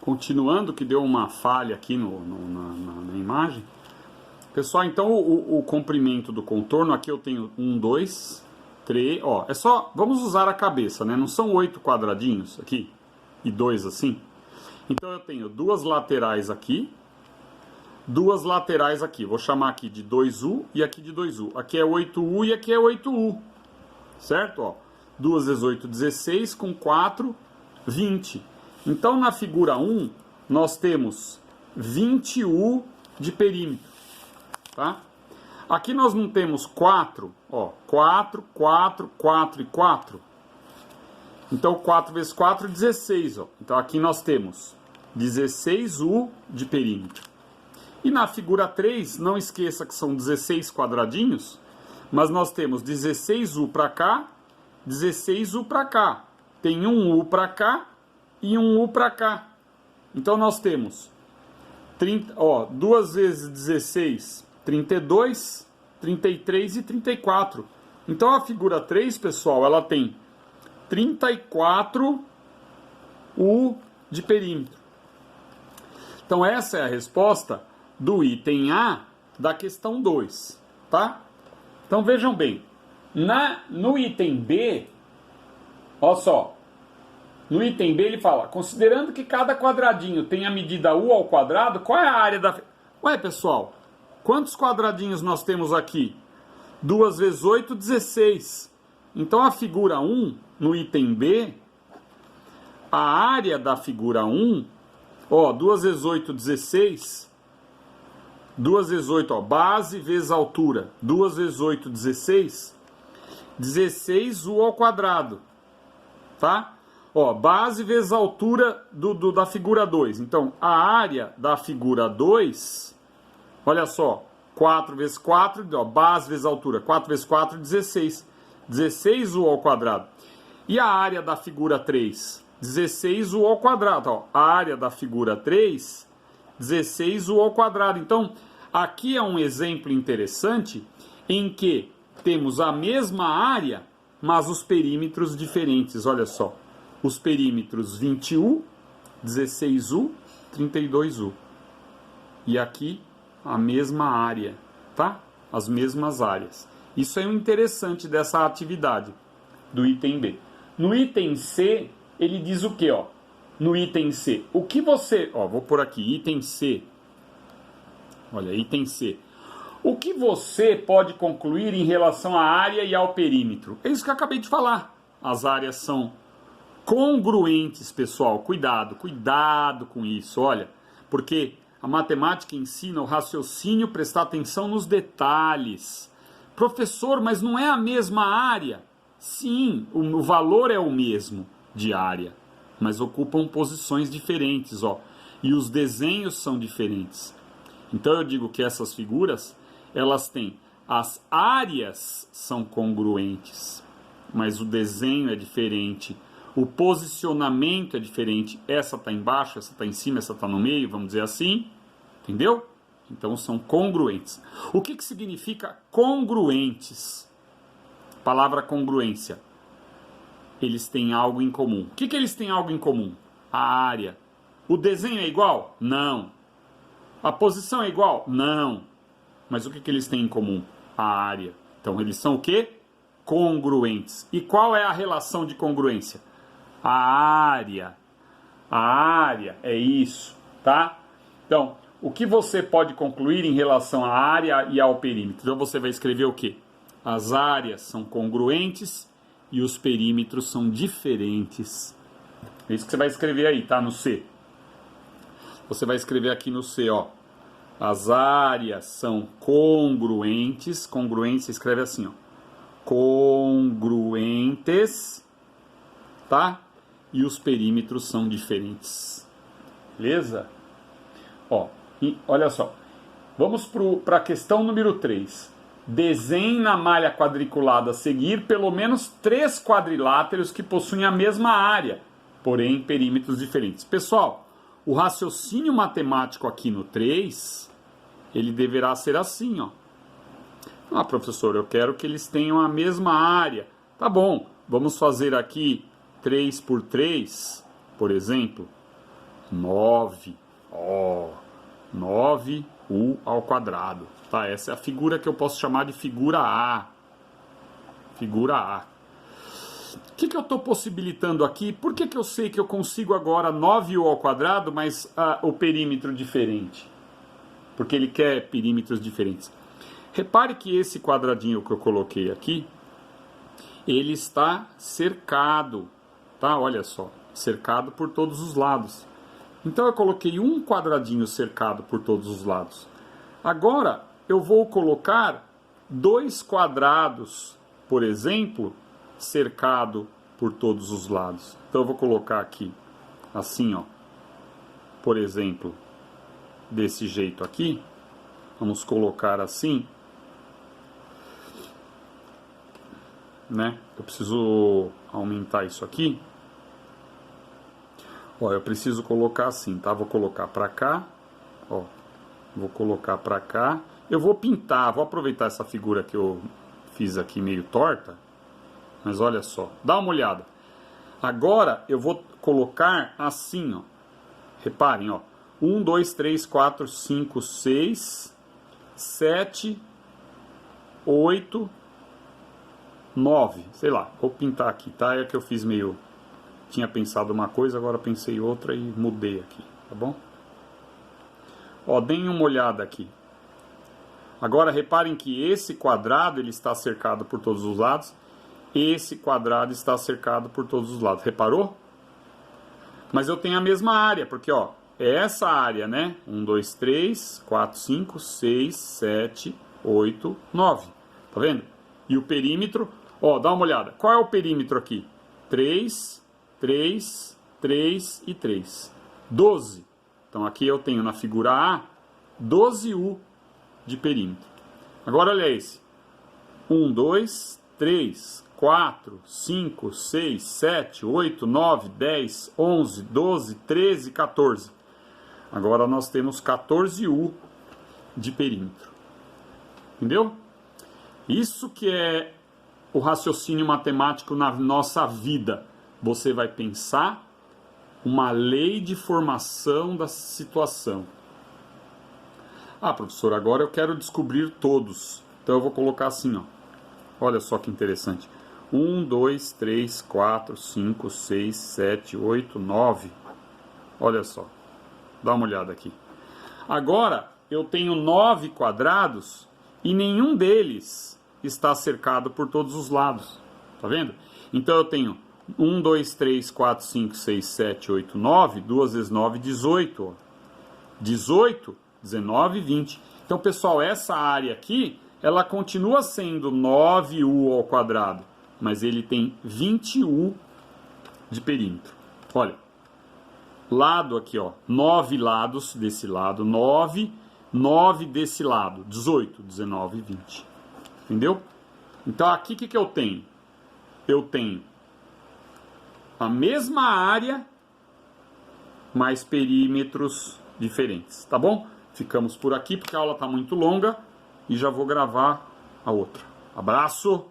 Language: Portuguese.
Continuando, que deu uma falha aqui na imagem. Pessoal, então o comprimento do contorno, aqui eu tenho 1, 2, 3, ó, é só, vamos usar a cabeça, né? Não são 8 quadradinhos aqui e 2 assim? Então eu tenho duas laterais aqui, vou chamar aqui de 2U e aqui de 2U. Aqui é 8U e aqui é 8U, certo? Ó, 2 vezes 8, 16, com 4, 20. Então na figura 1, nós temos 20U de perímetro, tá? Aqui nós não temos 4, ó, 4, 4, 4 e 4. Então 4 vezes 4, 16, ó. Então aqui nós temos 16U de perímetro. E na figura 3, não esqueça que são 16 quadradinhos, mas nós temos 16U para cá, 16U para cá. Tem um U para cá e um U para cá. Então nós temos 30, ó, 2 vezes 16, 32, 33 e 34. Então a figura 3, pessoal, ela tem 34 U de perímetro. Então essa é a resposta do item A da questão 2, tá? Então vejam bem, no item B, olha só, no item B ele fala, considerando que cada quadradinho tem a medida U ao quadrado, qual é a área da... Ué, pessoal, quantos quadradinhos nós temos aqui? 2 vezes 8, 16. Então a figura 1, no item B, a área da figura 1, ó, 2 vezes 8, 16... 2 vezes 8, ó, base vezes altura. 2 vezes 8, 16. 16U ao quadrado. Tá? Ó, base vezes altura da figura 2. Então, a área da figura 2, olha só, 4 vezes 4, ó, base vezes altura. 4 vezes 4, 16. 16U ao quadrado. E a área da figura 3? 16U ao quadrado. Ó, a área da figura 3, 16U ao quadrado. Então, aqui é um exemplo interessante em que temos a mesma área, mas os perímetros diferentes. Olha só, os perímetros 20U, 16U, 32U. E aqui a mesma área, tá? As mesmas áreas. Isso é o interessante dessa atividade do item B. No item C, ele diz o quê, ó? No item C, o que você... Ó, vou pôr aqui, item C. Olha, item C. O que você pode concluir em relação à área e ao perímetro? É isso que eu acabei de falar. As áreas são congruentes, pessoal. Cuidado, cuidado com isso, olha. Porque a matemática ensina o raciocínio, prestar atenção nos detalhes. Professor, mas não é a mesma área? Sim, o valor é o mesmo de área, mas ocupam posições diferentes, ó. E os desenhos são diferentes. Então eu digo que essas figuras, elas têm, as áreas são congruentes, mas o desenho é diferente, o posicionamento é diferente, essa está embaixo, essa está em cima, essa está no meio, vamos dizer assim, entendeu? Então são congruentes. O que significa congruentes? Palavra congruência. Eles têm algo em comum. O que eles têm algo em comum? A área. O desenho é igual? Não. A posição é igual? Não. Mas o que eles têm em comum? A área. Então eles são o quê? Congruentes. E qual é a relação de congruência? A área. A área é isso, tá? Então, o que você pode concluir em relação à área e ao perímetro? Então você vai escrever o quê? As áreas são congruentes e os perímetros são diferentes. É isso que você vai escrever aí, tá? No C. Você vai escrever aqui no C, ó. As áreas são congruentes. Congruentes, você escreve assim, ó. Congruentes, tá? E os perímetros são diferentes. Beleza? Ó, olha só. Vamos para a questão número 3. Desenhe na malha quadriculada a seguir pelo menos 3 quadriláteros que possuem a mesma área, porém perímetros diferentes. Pessoal, o raciocínio matemático aqui no 3, ele deverá ser assim, ó. Ah, professor, eu quero que eles tenham a mesma área. Tá bom, vamos fazer aqui 3 por 3, por exemplo. 9. Ó, 9u ao quadrado. Tá? Essa é a figura que eu posso chamar de figura A. Figura A. O que eu estou possibilitando aqui? Por que eu sei que eu consigo agora 9u ao quadrado, mas o perímetro diferente? Porque ele quer perímetros diferentes. Repare que esse quadradinho que eu coloquei aqui, ele está cercado, tá? Olha só, cercado por todos os lados. Então eu coloquei um quadradinho cercado por todos os lados. Agora eu vou colocar 2 quadrados, por exemplo, cercado por todos os lados. Então eu vou colocar aqui, assim, ó, por exemplo, desse jeito aqui. Vamos colocar assim, né? Eu preciso aumentar isso aqui. Ó, eu preciso colocar assim, tá? Vou colocar pra cá, ó. Vou colocar pra cá. Eu vou pintar, vou aproveitar essa figura que eu fiz aqui meio torta. Mas olha só, dá uma olhada. Agora eu vou colocar assim, ó. Reparem, ó. 1, 2, 3, 4, 5, 6, 7, 8, 9. Sei lá, vou pintar aqui, tá? É que eu fiz meio... Tinha pensado uma coisa, agora pensei outra e mudei aqui, tá bom? Ó, deem uma olhada aqui. Agora reparem que esse quadrado ele está cercado por todos os lados. Esse quadrado está cercado por todos os lados. Reparou? Mas eu tenho a mesma área, porque ó, é essa área, né? 1, 2, 3, 4, 5, 6, 7, 8, 9. Tá vendo? E o perímetro, ó, dá uma olhada. Qual é o perímetro aqui? 3, 3, 3 e 3. 12. Então aqui eu tenho na figura A 12u de perímetro. Agora olha esse. 1, 2, 3, 4, 5, 6, 7, 8, 9, 10, 11, 12, 13, 14. Agora nós temos 14u de perímetro. Entendeu? Isso que é o raciocínio matemático na nossa vida. Você vai pensar uma lei de formação da situação. Ah, professor, agora eu quero descobrir todos. Então eu vou colocar assim, ó. Olha só que interessante. 1, 2, 3, 4, 5, 6, 7, 8, 9. Olha só. Dá uma olhada aqui. Agora eu tenho 9 quadrados e nenhum deles está cercado por todos os lados. Tá vendo? Então eu tenho 1, 2, 3, 4, 5, 6, 7, 8, 9. 2 vezes 9, 18. Ó. 18, 19, 20. Então, pessoal, essa área aqui, ela continua sendo 9u ao quadrado. Mas ele tem 20u de perímetro. Olha. Lado aqui, ó. 9 lados desse lado. 9, 9 desse lado. 18, 19, 20. Entendeu? Então, aqui o que eu tenho? Eu tenho a mesma área, mas perímetros diferentes, tá bom? Ficamos por aqui porque a aula está muito longa e já vou gravar a outra. Abraço!